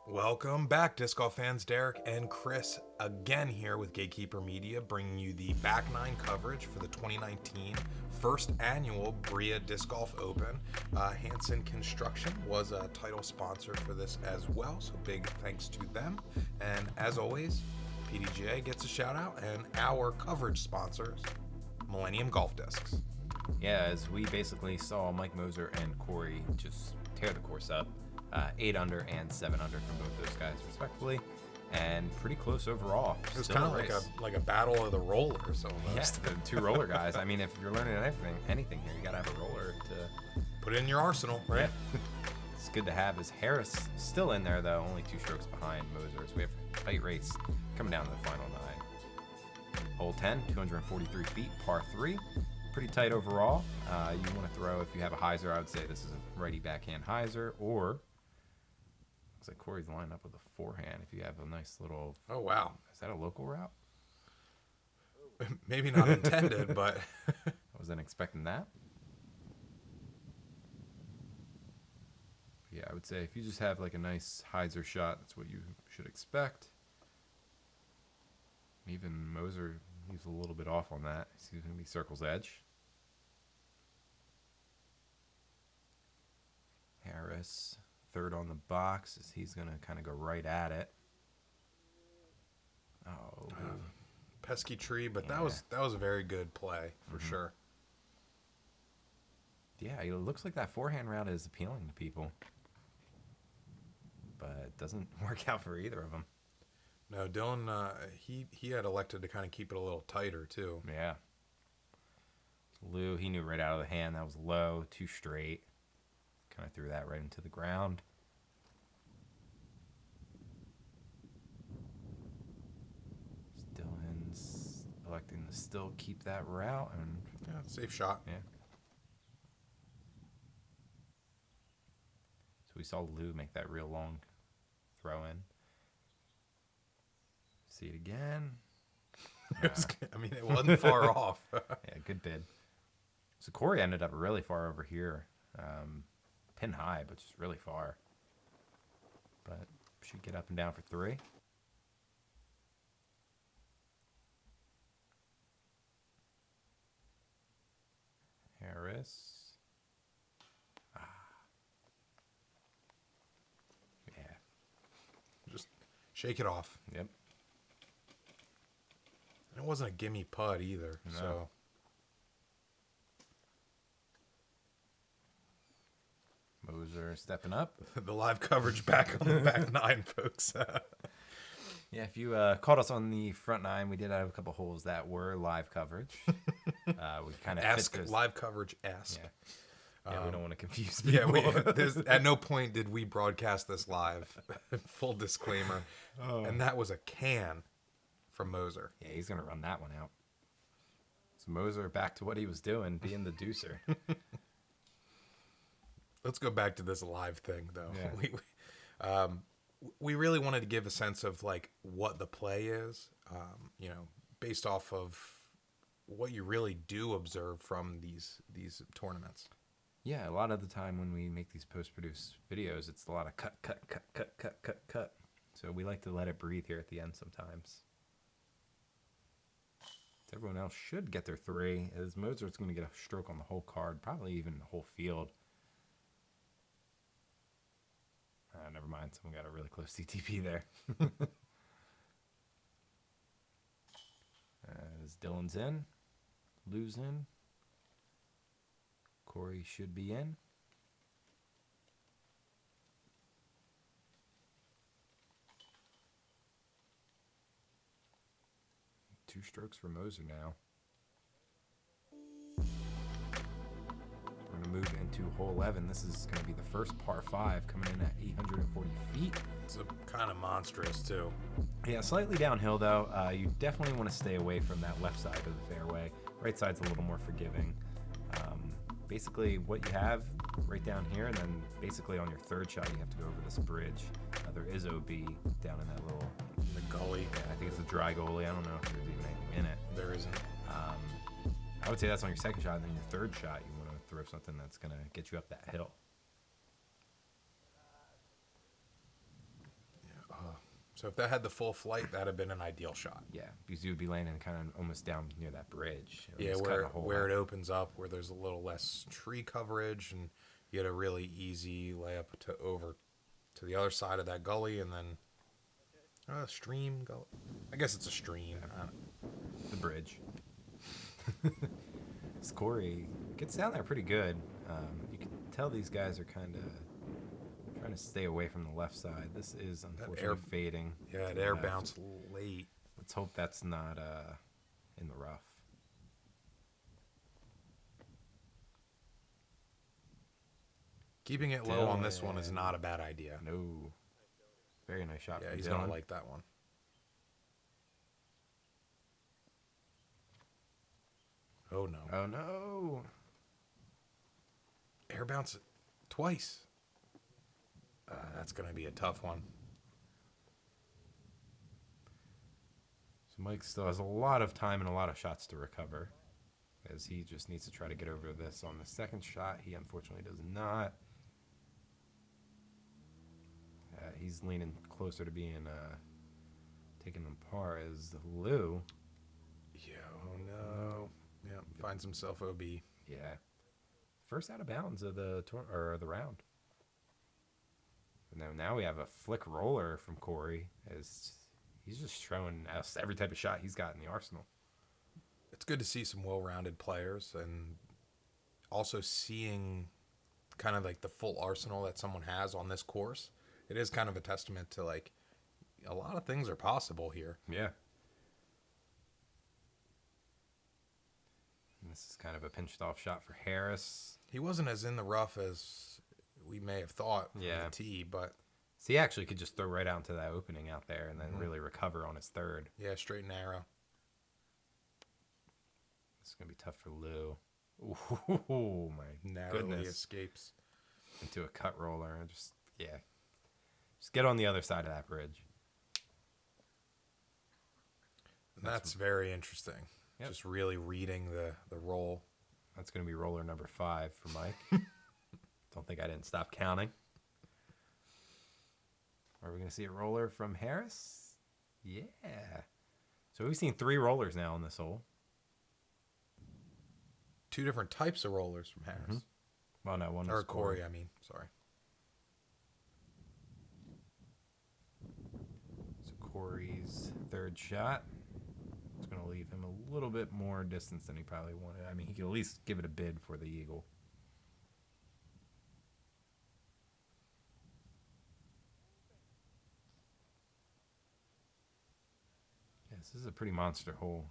Welcome back, disc golf fans. Derek and Chris again here with Gatekeeper Media, bringing you the back nine coverage for the 2019 first annual Bria Disc Golf Open. Hanson Construction was a title sponsor for this as well, so big thanks to them. And as always, PDGA gets a shout out, and our coverage sponsors, Millennium Golf Discs. Yeah, as we basically saw Mike Moser and Cory just tear the course up. 8 under and 7 under from both those guys respectively, and pretty close overall. It was kind of like a battle of the rollers almost. Yeah, the two roller guys. I mean, if you're learning anything here, you gotta have a roller to put it in your arsenal, right? Yeah. It's good to have. Is Harris still in there though? Only 2 strokes behind Moser. So we have a tight race coming down to the final 9. Hole 10, 243 feet, par 3. Pretty tight overall. You want to throw, if you have a hyzer, I would say this is a righty backhand hyzer, or looks like Cory's lined up with a forehand. If you have a nice little... Oh, wow. Is that a local route? Maybe not intended, but... I wasn't expecting that. Yeah, I would say if you just have like a nice hyzer shot, that's what you should expect. Even Moser, he's a little bit off on that. He's going to be circle's edge. Harris, third on the box, as he's going to kind of go right at it. Oh, pesky tree, but yeah. that was a very good play for sure. Yeah, it looks like that forehand route is appealing to people, but it doesn't work out for either of them. No, Dylan, he had elected to kind of keep it a little tighter too. Yeah. Lou, he knew right out of the hand that was low, too straight. Kind of threw that right into the ground. Dylan's electing to still keep that route, and yeah, safe shot. Yeah. So we saw Lou make that real long throw in. See it again. It wasn't far off. Yeah, good bid. So Cory ended up really far over here. Pin high, but just really far. But should get up and down for 3. Harris. Yeah. Just shake it off. Yep. And it wasn't a gimme putt either. No. So. Moser stepping up. The live coverage back on the back 9, folks. Yeah, if you caught us on the front 9, we did have a couple holes that were live coverage. We kind of live coverage esque. Yeah, we don't want to confuse people. Yeah, at no point did we broadcast this live. Full disclaimer. Oh. And that was a can from Moser. Yeah, he's going to run that one out. So Moser back to what he was doing, being the deucer. Let's go back to this live thing, though. Yeah. We really wanted to give a sense of like what the play is, based off of what you really do observe from these tournaments. Yeah, a lot of the time when we make these post-produced videos, it's a lot of cut. So we like to let it breathe here at the end sometimes. Everyone else should get their 3, as Moser's going to get a stroke on the whole card, probably even the whole field. Never mind, someone got a really close CTP there. As Dylan's in, Lou's in, Cory should be in. Two strokes for Moser now. We're going to move into hole 11. This is going to be the first par 5 coming in at 840 feet. It's kind of monstrous, too. Yeah, slightly downhill, though. You definitely want to stay away from that left side of the fairway. Right side's a little more forgiving. Basically, what you have right down here, and then basically on your third shot, you have to go over this bridge. There is OB down in that little... The gully. Yeah, I think it's a dry gully. I don't know if there's even anything in it. There isn't. I would say that's on your second shot, and then your third shot, you want to throw something that's going to get you up that hill. So if that had the full flight, that'd have been an ideal shot. Yeah, because you would be landing kind of almost down near that bridge. Yeah, where it opens up, where there's a little less tree coverage, and you get a really easy layup to over to the other side of that gully, and then stream gully. I guess it's a stream. The bridge. Cory gets down there pretty good. You can tell these guys are kind of trying to stay away from the left side. This is unfortunately fading. Yeah, it air bounced late. Let's hope that's not in the rough. Keeping it low on this one is not a bad idea. No. Very nice shot. Yeah, from he's Dylan. gonna like that one. Oh no. Oh no. Air bounce twice. That's going to be a tough one. So Mike still has a lot of time and a lot of shots to recover, as he just needs to try to get over this on the second shot. He unfortunately does not. He's leaning closer to being taken on par as Lou. Yeah, oh no. Yeah, finds himself OB. Yeah. First out of bounds of the round. Now we have a flick roller from Cory, as he's just showing us every type of shot he's got in the arsenal. It's good to see some well-rounded players, and also seeing kind of like the full arsenal that someone has on this course. It is kind of a testament to like a lot of things are possible here. Yeah. And this is kind of a pinched off shot for Harris. He wasn't as in the rough as we may have thought from Yeah. the tee, but So he actually could just throw right out into that opening out there and then really recover on his third. yeah, straight and narrow. This is going to be tough for Lou. Oh, my Narrowly goodness. escapes. Into a cut roller. Just get on the other side of that bridge. And that's very interesting. Yep. Just really reading the roll. That's going to be roller number 5 for Mike. Don't think I didn't stop counting. Are we going to see a roller from Harris? Yeah. So we've seen 3 rollers now on this hole. 2 different types of rollers from Harris. Mm-hmm. Well, no, one was Or Cory, I mean. Sorry. So Cory's third shot. It's going to leave him a little bit more distance than he probably wanted. I mean, he could at least give it a bid for the eagle. Yeah, this is a pretty monster hole.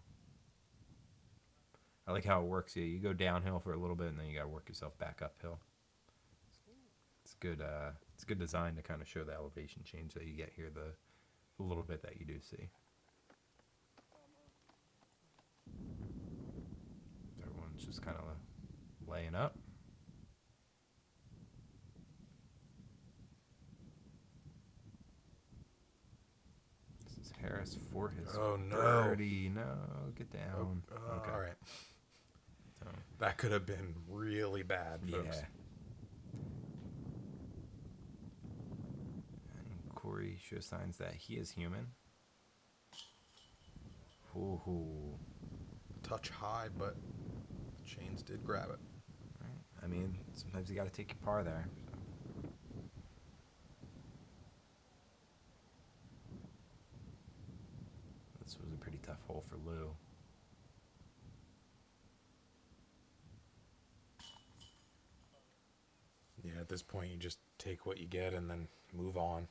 I like how it works. Yeah, you go downhill for a little bit, and then you got to work yourself back uphill. It's good. It's good design to kind of show the elevation change that you get here. The little bit that you do see. Everyone's just kind of laying up. This is Harris for his birdie. No, get down. Okay. All right. So, That could have been really bad, folks. yeah. And Cory shows signs that he is human. Ooh. Touch high, but the chains did grab it. Right. I mean, sometimes you got to take your par there. So. This was a pretty tough hole for Lou. Yeah, at this point, you just take what you get and then move on.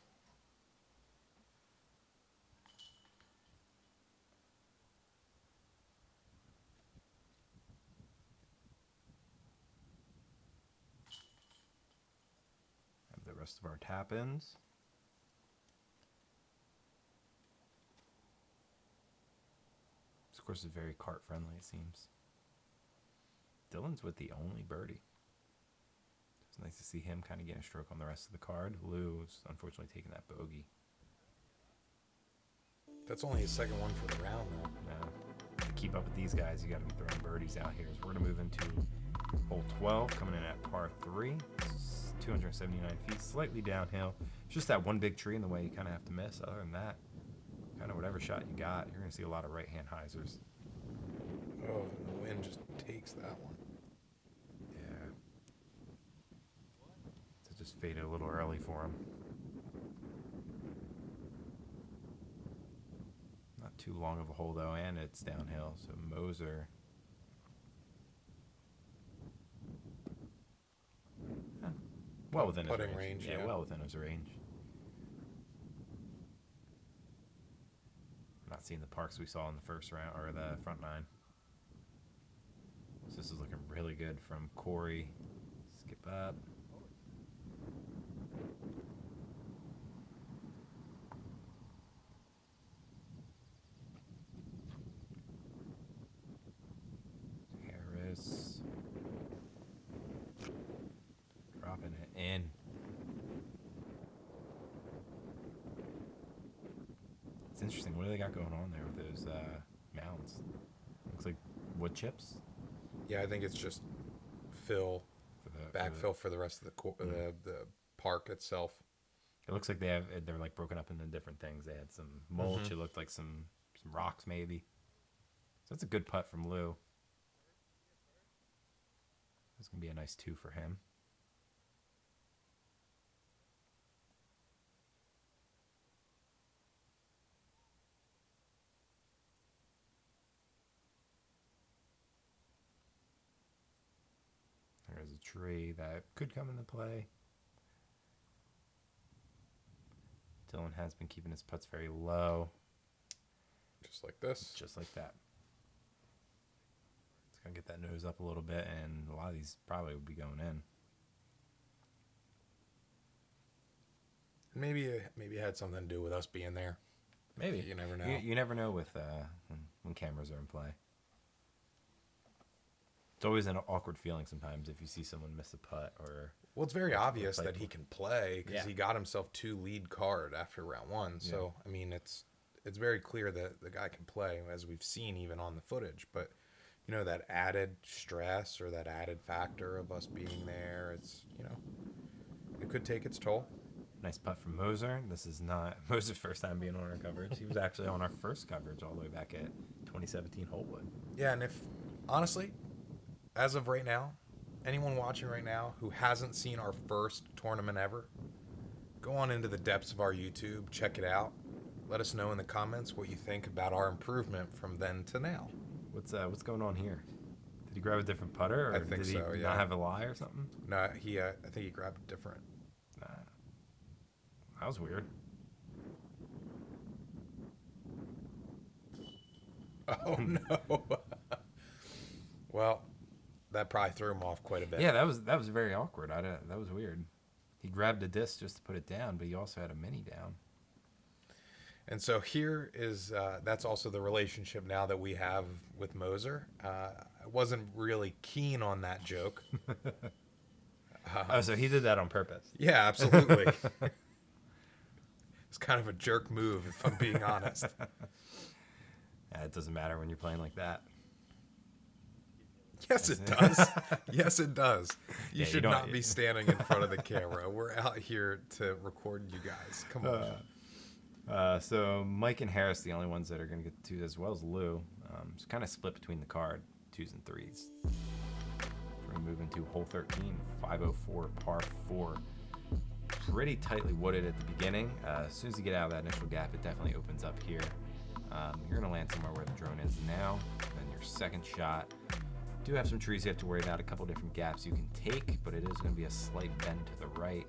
Have the rest of our tap-ins. This course is very cart-friendly, it seems. Dylan's with the only birdie. It's nice to see him kind of get a stroke on the rest of the card. Lou's unfortunately taking that bogey. That's only his second one for the round, though. To keep up with these guys, you got to be throwing birdies out here. So we're going to move into hole 12, coming in at par 3. It's 279 feet, slightly downhill. It's just that one big tree in the way you kind of have to miss. Other than that, kind of whatever shot you got, you're going to see a lot of right-hand hyzers. Oh, the wind just takes that one. Yeah. So just faded a little early for him. Not too long of a hole, though, and it's downhill. So Moser. Well within his range. Yeah, well within his range. Not seeing the parks we saw in the first round, or the front nine. So this is looking really good from Cory. Skip up. Harris. Dropping it in. It's interesting. What do they got going on there with those mounds? Looks like wood chips. Yeah, I think it's just backfill for the rest of the park itself. It looks like they're like broken up into different things. They had some mulch. It looked like some rocks maybe. So that's a good putt from Lou. That's gonna be a nice 2 for him. There's a tree that could come into play. Dylan has been keeping his putts very low. Just like this. Just like that. It's going to get that nose up a little bit, and a lot of these probably would be going in. Maybe it had something to do with us being there. Maybe. You never know. You never know with when cameras are in play. It's always an awkward feeling sometimes if you see someone miss a putt or. Well, it's very obvious that he can play because Yeah. he got himself 2 lead card after round 1. So I mean, it's very clear that the guy can play, as we've seen even on the footage. But you know, that added stress or that added factor of us being there, it's, you know, it could take its toll. Nice putt from Moser. This is not Moser's first time being on our coverage. He was actually on our first coverage all the way back at 2017 Holtwood. Yeah, and if honestly, as of right now, anyone watching right now who hasn't seen our first tournament ever, go on into the depths of our YouTube, check it out. Let us know in the comments what you think about our improvement from then to now. What's going on here? Did he grab a different putter, or I think did he so, yeah. not have a lie or something? No, I think he grabbed a different. That was weird. Oh no. Well, that probably threw him off quite a bit. Yeah, that was very awkward. That was weird. He grabbed a disc just to put it down, but he also had a mini down. And so here is that's also the relationship now that we have with Moser. I wasn't really keen on that joke. So he did that on purpose. Yeah, absolutely. It's kind of a jerk move, if I'm being honest. Yeah, it doesn't matter when you're playing like that. Yes, it does. Yes, it does. You Yeah, should not be standing in front of the camera. We're out here to record you guys. Come on. So Mike and Harris, the only ones that are going to get the 2s, as well as Lou. It's kind of split between the card, 2s and 3s. We're going to move into hole 13, 504 par 4. Pretty tightly wooded at the beginning. As soon as you get out of that initial gap, it definitely opens up here. You're going to land somewhere where the drone is now. Then your second shot. Do have some trees you have to worry about, a couple different gaps you can take, but it is going to be a slight bend to the right.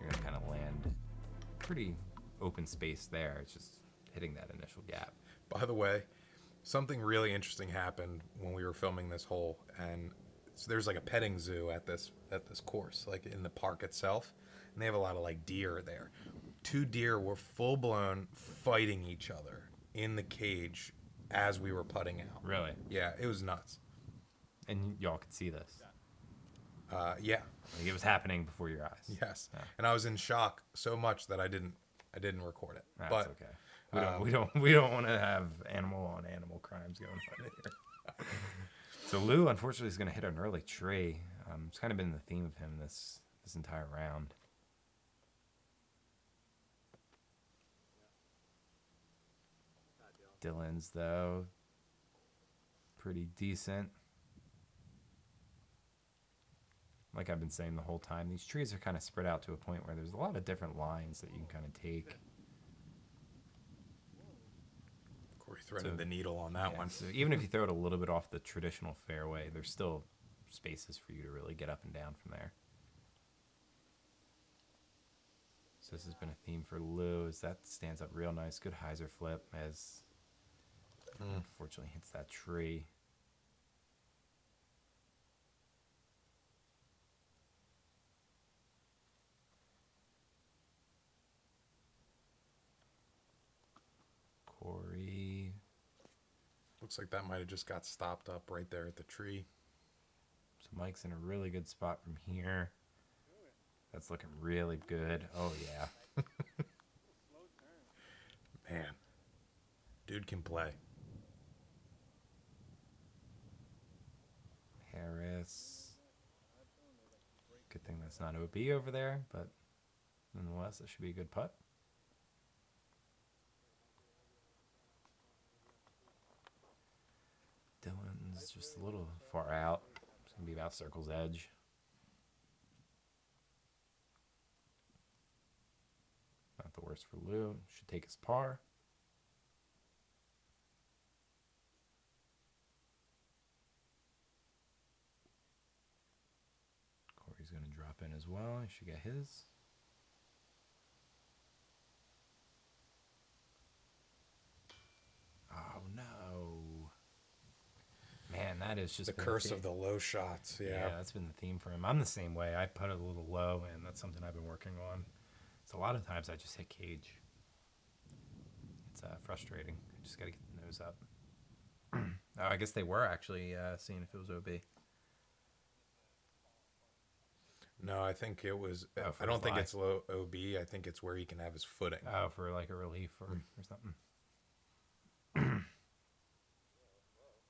You're going to kind of land pretty open space there. It's just hitting that initial gap. By the way, something really interesting happened when we were filming this hole, and so there's like a petting zoo at this course, like in the park itself, and they have a lot of like deer there. 2 deer were full blown fighting each other in the cage as we were putting out. Really? Yeah, it was nuts. And y'all could see this. Yeah. Like it was happening before your eyes. Yes. Yeah. And I was in shock so much that I didn't record it. That's but okay. We don't want to have animal on animal crimes going on here. So Lou, unfortunately, is going to hit an early tree. It's kind of been the theme of him this entire round. Dylan's, though, pretty decent. Like I've been saying the whole time, these trees are kind of spread out to a point where there's a lot of different lines that you can kind of take. Cory threading the needle on that one. So even if you throw it a little bit off the traditional fairway, there's still spaces for you to really get up and down from there. So this has been a theme for Lou, as that stands up real nice. Good hyzer flip as unfortunately hits that tree. Cory. Looks like that might have just got stopped up right there at the tree. So Mike's in a really good spot from here. That's looking really good. Oh, yeah. Man. Dude can play. Harris. Good thing that's not OB over there, but nonetheless, it should be a good putt. Dylan's just a little far out. It's going to be about circle's edge. Not the worst for Lou. Should take his par. Cory's going to drop in as well. He should get his. Oh, no. Man, that is just the curse of the low shots. Yeah, that's been the theme for him. I'm the same way. I put it a little low, and that's something I've been working on. So a lot of times I just hit cage. It's frustrating. I just got to get the nose up. Oh, I guess they were actually seeing if it was OB. No, I think it was. I don't think it's low OB. I think it's where he can have his footing. Oh, for like a relief or something.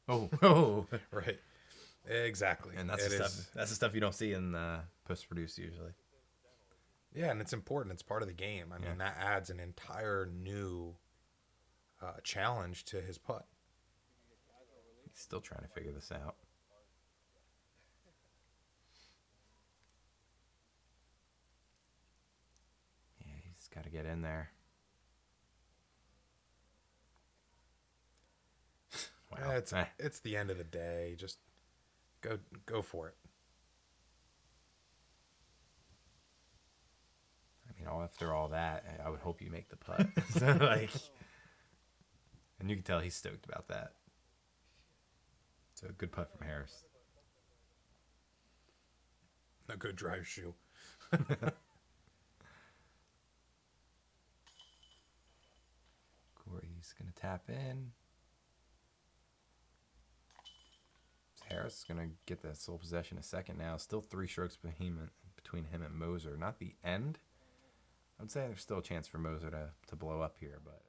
Oh, right. Exactly. And that's the stuff you don't see in post-produce usually. Yeah, and it's important. It's part of the game. I mean, that adds an entire new challenge to his putt. He's still trying to figure this out. Yeah, he's got to get in there. Wow. It's the end of the day. Just go for it. I mean, after all that, I would hope you make the putt. So, and you can tell he's stoked about that. So, good putt from Harris. A good drive shoe. Cory's going to tap in. Harris is going to get the sole possession a second now. Still 3 strokes between him and Moser. Not the end. I would say there's still a chance for Moser to blow up here, but...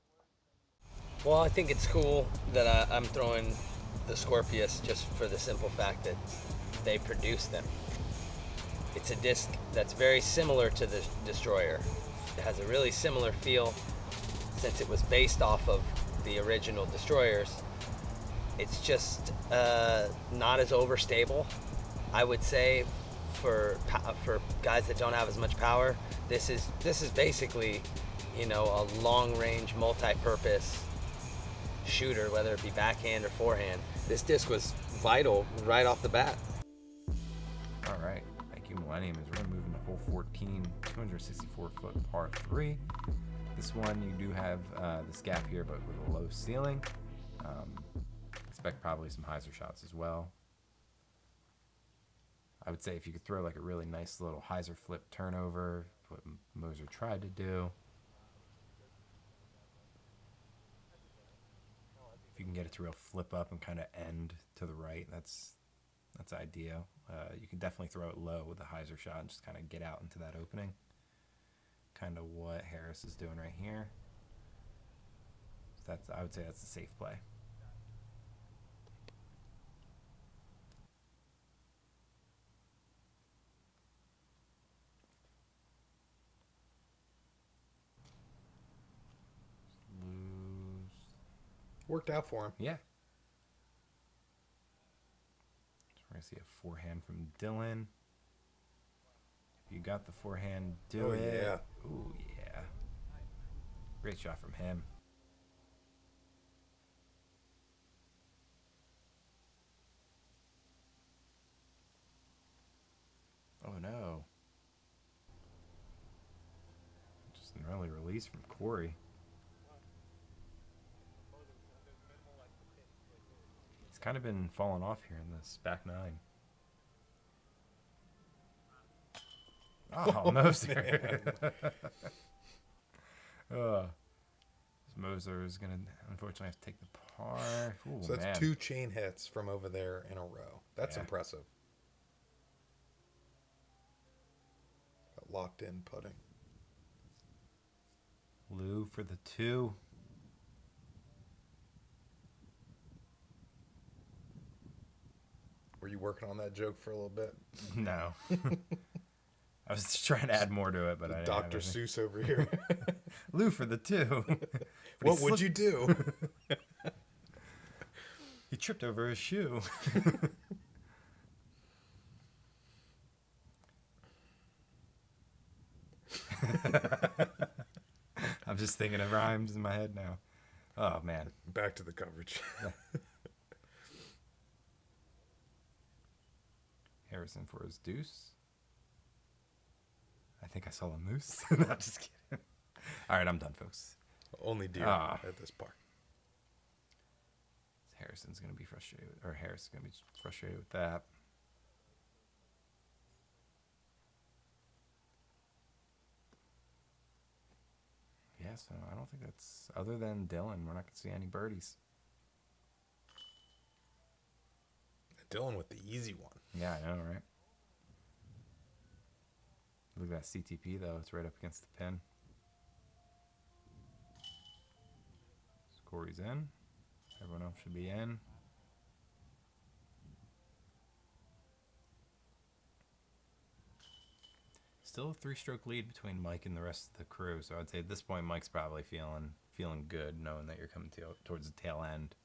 Well, I think it's cool that I'm throwing the Scorpius just for the simple fact that they produce them. It's a disc that's very similar to the Destroyer. It has a really similar feel since it was based off of the original Destroyers. It's just not as overstable, I would say, for guys that don't have as much power. This is basically, a long-range, multi-purpose shooter, whether it be backhand or forehand. This disc was vital right off the bat. All right, thank you, Millennium. As we're going to move into hole 14, 264-foot par 3. This one, you do have this gap here, but with a low ceiling. Expect probably some hyzer shots as well. I would say if you could throw like a really nice little hyzer flip turnover, what Moser tried to do. If you can get it to real flip up and kind of end to the right, that's ideal. You can definitely throw it low with a hyzer shot and just kind of get out into that opening. Kind of what Harris is doing right here. So I would say that's a safe play. Worked out for him. Yeah. So we're going to see a forehand from Dylan. If you got the forehand, do it. Yeah. Ooh, yeah. Great shot from him. Oh, no. Just an early release from Cory. He's kind of been falling off here in this back nine. Oh, Moser. Moser is going to unfortunately have to take the par. Ooh, so that's man. 2 chain hits from over there in a row. That's impressive. Got locked in putting. Lou for the 2. Were you working on that joke for a little bit? No. I was just trying to add more to it, but I didn't have Dr. anything. Seuss over here. Lou for the 2. What would you do? He tripped over his shoe. I'm just thinking of rhymes in my head now. Oh, man. Back to the coverage. Harrison for his deuce. I think I saw a moose. No, just kidding. All right, I'm done, folks. Only deer at this par. Harrison's going to be frustrated, or Harris is going to be frustrated with that. Yeah, so I don't think that's, other than Dylan, we're not going to see any birdies. Dylan with the easy one. Yeah, I know, right? Look at that CTP, though. It's right up against the pin. Cory's in. Everyone else should be in. Still a 3-stroke lead between Mike and the rest of the crew. So I'd say at this point, Mike's probably feeling good, knowing that you're coming towards the tail end.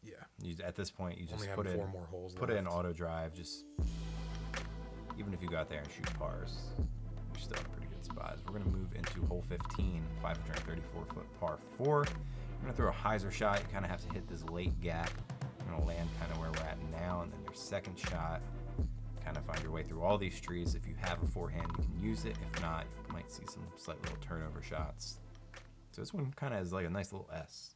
Yeah. At this point, you just Only put have in 4 more holes put it in left. auto drive. Just even if you go out there and shoot pars, you're still in a pretty good spot. We're gonna move into hole 15, 534-foot par 4. We're gonna throw a hyzer shot. You kind of have to hit this late gap. You're gonna land kind of where we're at now, and then your second shot, kind of find your way through all these trees. If you have a forehand, you can use it. If not, you might see some slight little turnover shots. So this one kind of is like a nice little S.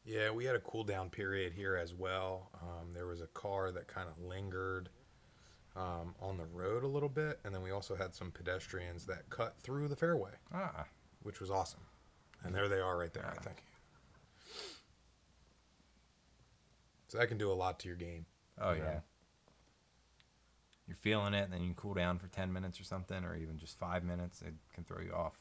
Yeah, we had a cool down period here as well. There was a car that kind of lingered on the road a little bit, and then we also had some pedestrians that cut through the fairway, which was awesome. And there they are right there, I think. So that can do a lot to your game. Oh, yeah. You're feeling it, and then you cool down for 10 minutes or something, or even just 5 minutes. It can throw you off.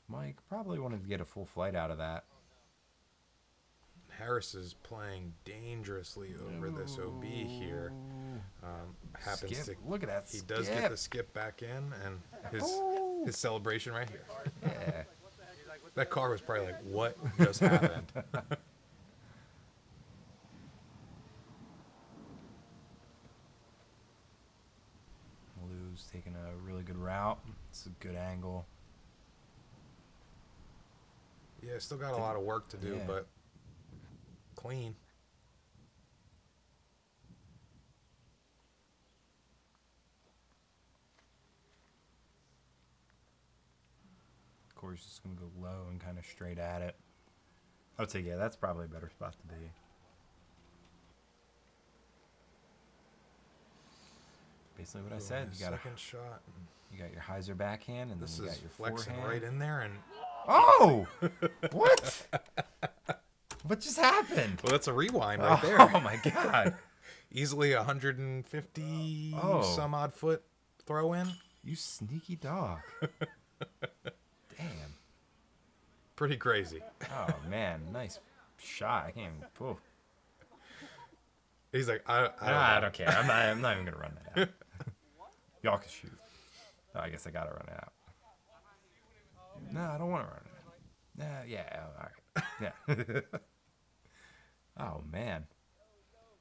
Mike probably wanted to get a full flight out of that. Harris is playing dangerously over this OB here. Happens Skip. to Look at that he does skip. get the skip back in, and his celebration right here. Yeah. That car was probably like, what just happened? Lou's taking a really good route. It's a good angle. Yeah, still got a lot of work to do, Yeah. but clean. Cory's just going to go low and kind of straight at it. I would say, yeah, that's probably a better spot to be. Basically what I said. You got second shot. You got your hyzer backhand, and This then you is got your flexing forehand. right in there, and Oh! What? What just happened? well, that's a rewind right there. Oh my god! Easily 150 Oh. some odd foot throw in. You sneaky dog! Damn! Pretty crazy. Oh man, nice shot. I can't even. Whoa. He's like, I don't care. I'm not even gonna run that out. Y'all can shoot. Oh, I guess I gotta run it out. No, I don't want to run it. Nah, yeah, all right. Yeah. Oh, man.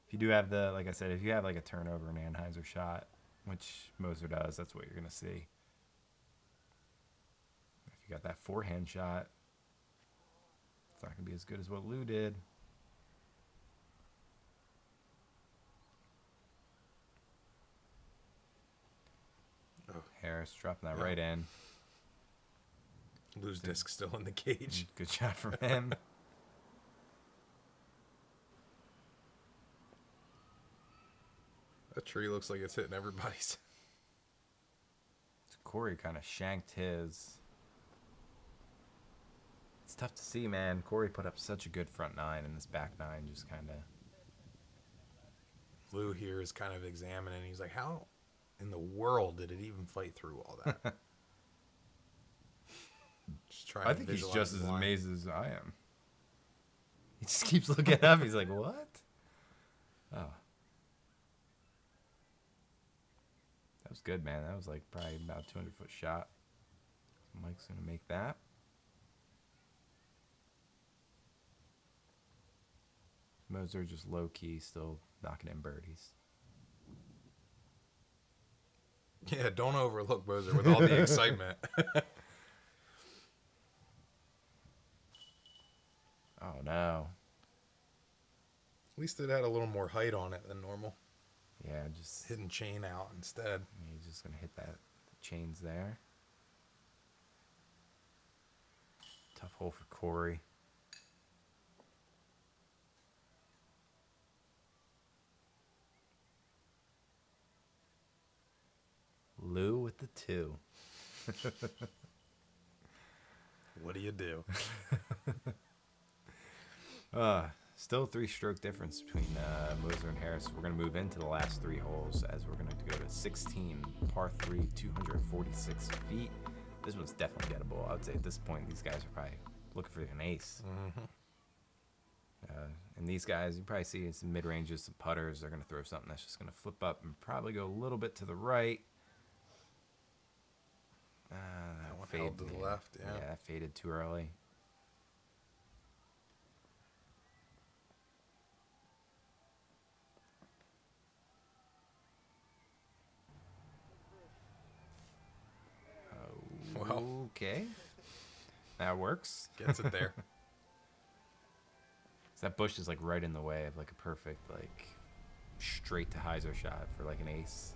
If you do have the, like I said, if you have like a turnover and Anheuser shot, which Moser does, that's what you're going to see. If you got that forehand shot, it's not going to be as good as what Lou did. Oh. Harris dropping that right in. Lou's disc still in the cage. Good shot from him. That tree looks like it's hitting everybody's. Cory kind of shanked his. It's tough to see, man. Cory put up such a good front nine, and this back nine just kind of. Lou here is kind of examining. He's like, how in the world did it even fight through all that? Just trying I to think he's visualize just the as line. amazed as I am. He just keeps looking up. He's like, what? Oh. That was good, man. That was like probably about a 200-foot shot. Mike's going to make that. Moser just low-key still knocking in birdies. Yeah, don't overlook Moser with all the excitement. Oh, no. At least it had a little more height on it than normal. Yeah, just Hidden chain out instead. he's just going to hit that chains there. Tough hole for Cory. Lou with the 2. What do you do? Still 3-stroke difference between Moser and Harris. We're going to move into the last 3 holes as we're going to go to 16, par 3, 246 feet. This one's definitely gettable. I would say at this point, these guys are probably looking for an ace. Mm-hmm. And these guys, you probably see some mid-ranges, some putters. They're going to throw something that's just going to flip up and probably go a little bit to the right. That one held to the left, yeah. Yeah, that faded too early. Well. Okay. That works. Gets it there. So that bush is like right in the way of like a perfect like straight to hyzer shot for like an ace.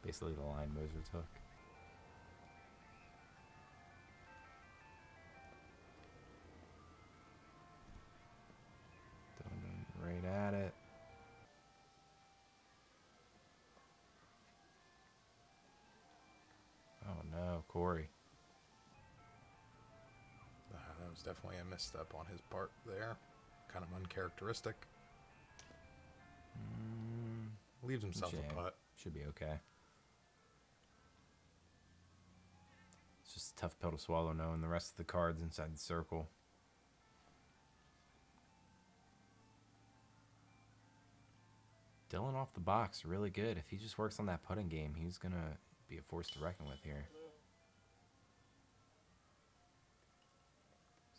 Basically the line Moser took. Right at it. Oh no, Cory. That was definitely a misstep on his part there. Kind of uncharacteristic. Leaves himself a putt. Should be okay. It's just a tough pill to swallow knowing the rest of the cards inside the circle. Dylan off the box, really good. If he just works on that putting game, he's going to be a force to reckon with here.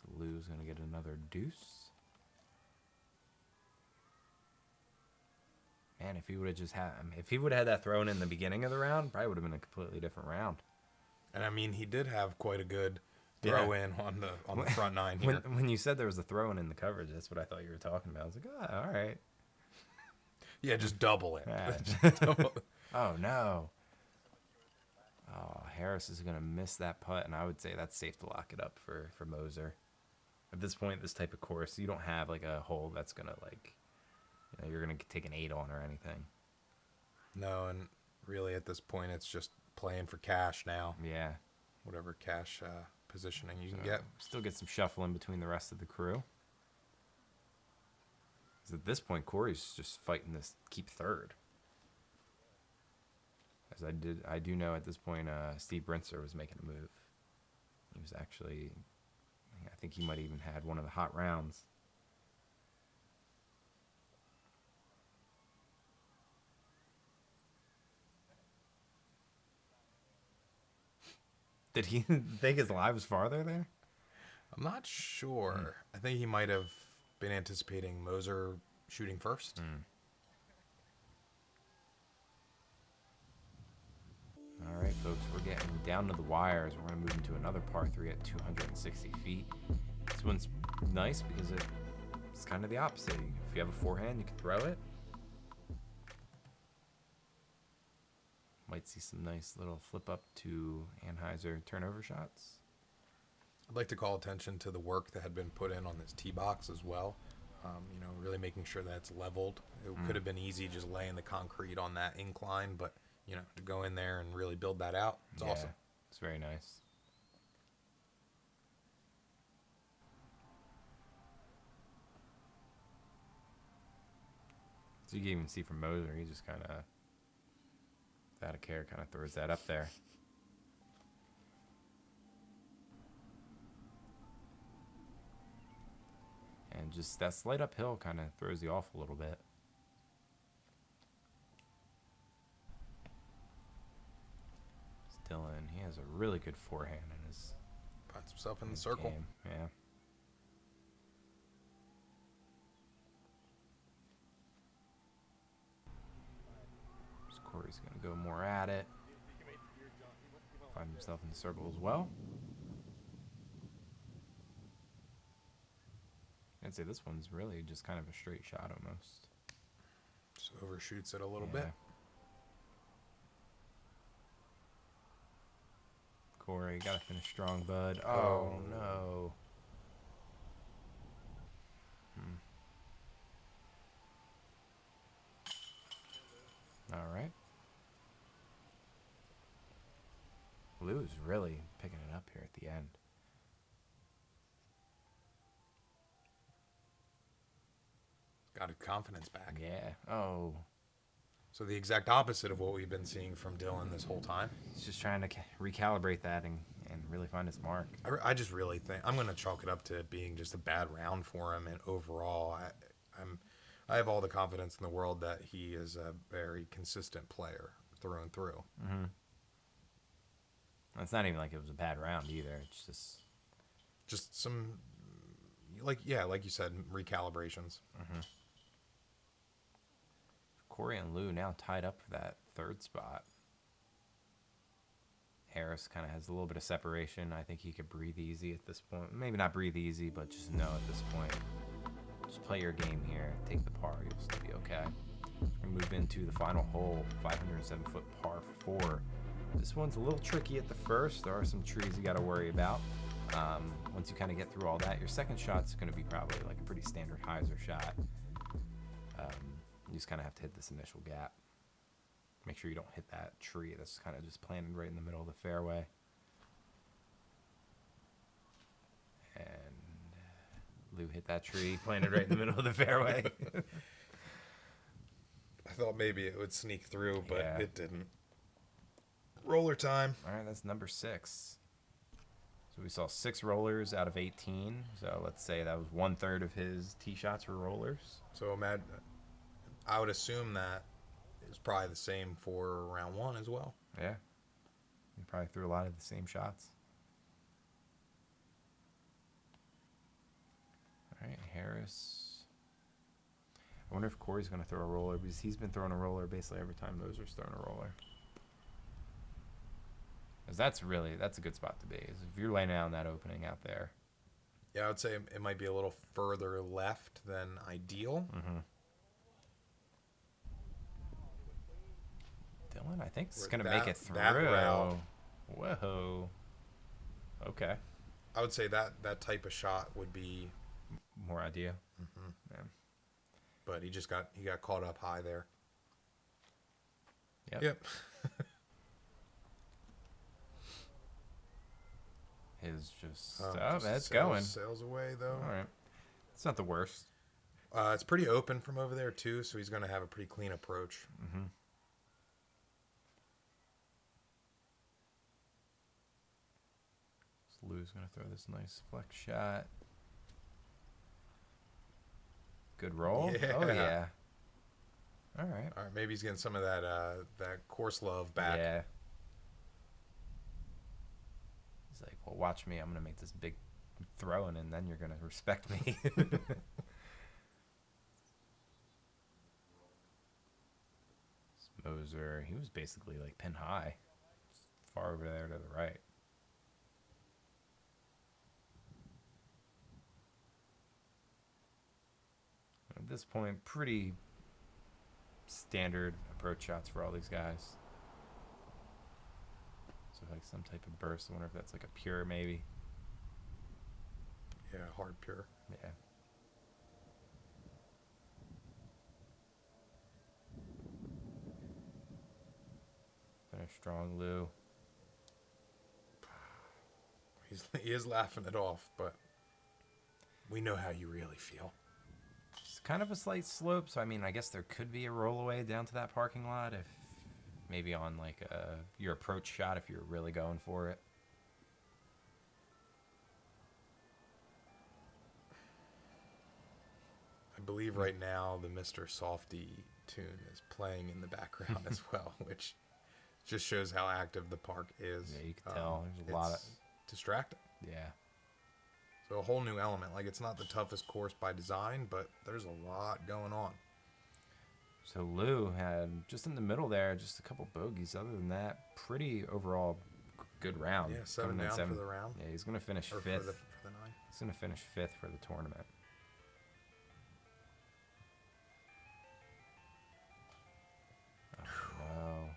So Lou's going to get another deuce. Man, if he would have just had, if he would have had that thrown in the beginning of the round, probably would have been a completely different round. And I mean, he did have quite a good throw in on the front nine here. When you said there was a throw in the coverage, that's what I thought you were talking about. I was like, oh, all right. Yeah, just double it. Yeah. Oh, no. Oh, Harris is going to miss that putt, and I would say that's safe to lock it up for Moser. At this point, this type of course, you don't have like a hole that's going to like, you know, you're going to take an 8 on or anything. No, and really at this point, it's just playing for cash now. Yeah. Whatever cash positioning you can get. Still get some shuffling between the rest of the crew. Because at this point, Cory's just fighting this keep third. As I do know at this point, Steve Brinzer was making a move. He was actually, I think he might even had one of the hot rounds. Did he think his lie was farther there? I'm not sure. I think he might have been anticipating Moser shooting first. All right, folks, we're getting down to the wires. We're going to move into another par 3 at 260 feet. This one's nice because it's kind of the opposite. If you have a forehand, you can throw it. Might see some nice little flip up to Anheuser turnover shots. I'd like to call attention to the work that had been put in on this tee box as well. Really making sure that it's leveled. It could have been easy just laying the concrete on that incline, but to go in there and really build that out, it's awesome. It's very nice. So you can even see from Moser, he just kind of, without a care, kind of throws that up there. And just that slight uphill kind of throws you off a little bit. Dylan, he has a really good forehand in his Finds himself in the circle. game. Yeah. So Cory's going to go more at it. Find himself in the circle as well. I'd say this one's really just kind of a straight shot almost. Just overshoots it a little bit. Cory, gotta finish strong, bud. Oh, no. All right. Lou's really picking it up here at the end. Got his confidence back. Yeah. Oh. So the exact opposite of what we've been seeing from Dylan this whole time. He's just trying to recalibrate that and really find his mark. I just really think I'm going to chalk it up to it being just a bad round for him, and overall, I have all the confidence in the world that he is a very consistent player through and through. Mm-hmm. It's not even like it was a bad round either. It's just some, like you said, recalibrations. Mm-hmm. Cory and Lou now tied up for that third spot. Harris kind of has a little bit of separation. I think he could breathe easy at this point. Maybe not breathe easy, but just know at this point, just play your game here. Take the par. You'll still be okay. We're going to move into the final hole, 507-foot par 4. This one's a little tricky at the first. There are some trees you got to worry about. Once you kind of get through all that, your second shot's going to be probably like a pretty standard hyzer shot. You just kind of have to hit this initial gap. Make sure you don't hit that tree that's kind of just planted right in the middle of the fairway. And Lou hit that tree, planted right in the middle of the fairway. I thought maybe it would sneak through, but it didn't. Roller time. All right, that's number 6. So we saw 6 rollers out of 18. So let's say that was 1/3 of his tee shots were rollers. So I would assume that it's probably the same for round 1 as well. Yeah. He probably threw a lot of the same shots. All right, Harris. I wonder if Cory's going to throw a roller because he's been throwing a roller basically every time Moser's thrown a roller. Because that's a good spot to be. Is if you're laying down that opening out there. Yeah, I would say it might be a little further left than ideal. Mm-hmm. Dylan, I think it's going to make it through. That route. Whoa. Okay. I would say that type of shot would be more ideal. Mm-hmm. Yeah. But he got caught up high there. Yep. His just that's going. Sails away though. All right. It's not the worst. It's pretty open from over there too, so he's going to have a pretty clean approach. Mm-hmm. So Lou's going to throw this nice flex shot. Good roll. Yeah. Oh yeah. All right. All right, maybe he's getting some of that course love back. Yeah. Well, watch me. I'm going to make this big throwing, and then you're going to respect me. Moser, he was basically like pin high, just far over there to the right. At this point, pretty standard approach shots for all these guys. So like some type of burst. I wonder if that's like a pure maybe. Yeah, hard pure. Yeah. Finish strong, Lou. He is laughing it off, but we know how you really feel. It's kind of a slight slope, so I mean, I guess there could be a rollaway down to that parking lot if maybe on like your approach shot if you're really going for it. I believe right now the Mr. Softy tune is playing in the background as well, which just shows how active the park is. Yeah, you can tell. There's a lot of distracting. Yeah. So a whole new element. Like, it's not the toughest course by design, but there's a lot going on. So Lou had just in the middle there, just a couple bogeys. Other than that, pretty overall good round. Yeah, 7 down for the round. Yeah, he's gonna finish Or fifth. for the 9. He's gonna finish fifth for the tournament. Oh no.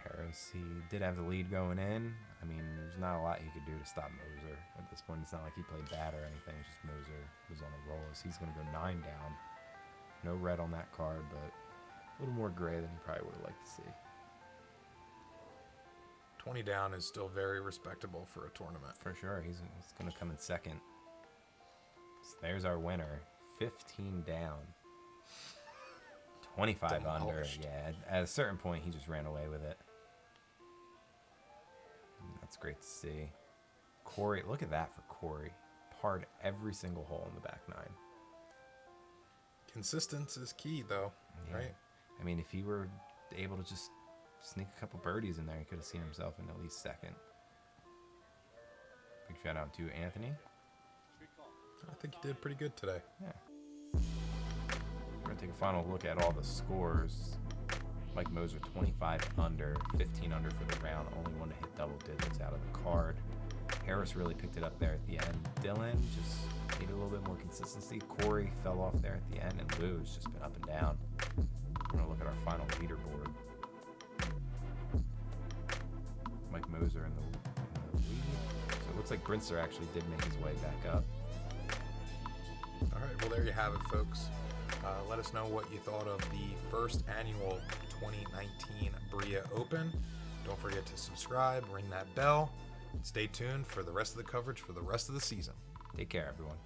Harris, he did have the lead going in. I mean, there's not a lot he could do to stop Moser. At this point, it's not like he played bad or anything. It's just Moser was on a roll. So he's going to go 9 down. No red on that card, but a little more gray than he probably would have liked to see. 20 down is still very respectable for a tournament. For sure. He's going to come in second. So there's our winner. 15 down. 25 under. Demolished. Yeah, at a certain point, he just ran away with it. That's great to see. Cory, look at that for Cory. Parred every single hole in the back 9. Consistency is key, though, right? I mean, if he were able to just sneak a couple birdies in there, he could have seen himself in at least second. Big shout out to Anthony. I think he did pretty good today. Yeah. We're going to take a final look at all the scores. Mike Moser 25 under, 15 under for the round, only one to hit double digits out of the card. Harris really picked it up there at the end. Dylan just needed a little bit more consistency. Cory fell off there at the end, and Lou's just been up and down. We're going to look at our final leaderboard. Mike Moser in the lead. So it looks like Brinster actually did make his way back up. All right, well, there you have it, folks. Let us know what you thought of the first annual 2019 Bria Open. Don't forget to subscribe, ring that bell, and stay tuned for the rest of the coverage for the rest of the season. Take care, everyone.